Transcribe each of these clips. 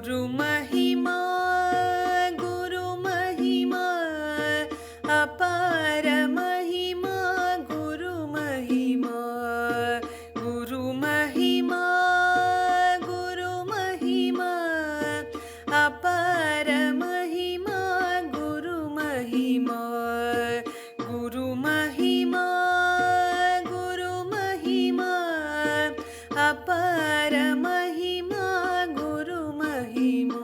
गुरु महिमा अपार महिमा गुरु महिमा अपार महिमा गुरु महिमा अपार महिमा गुरु महिमा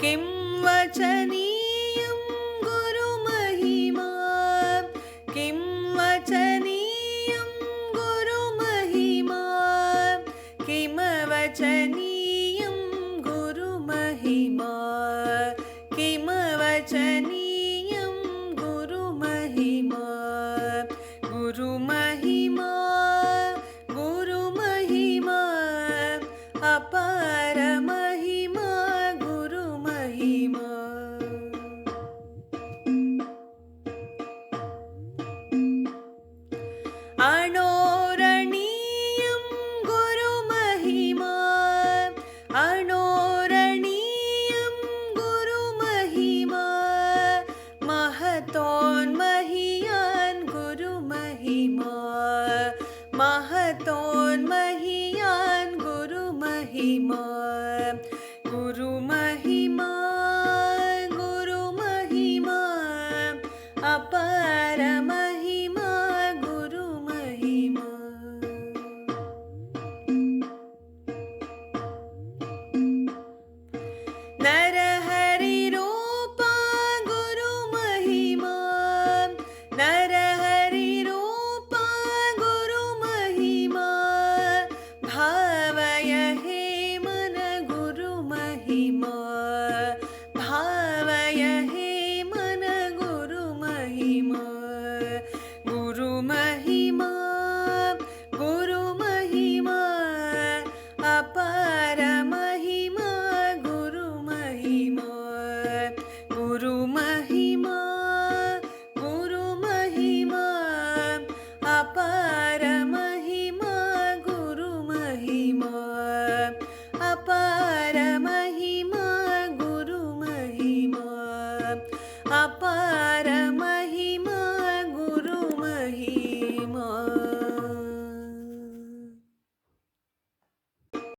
किं वचनीयं गुरु महिमा किं वचनीयं गुरु महिमा किं वचनीयं गुरु महिमा किं वचनीयं गुरु महिमा अपार महिमा गुरु महिमा अणोरणीयं गुरु महिमा अणोरणीयं गुरु महिमा महतोन्महीयान् गुरु महिमा महतोन्महीयान् गुरु महिमा अपार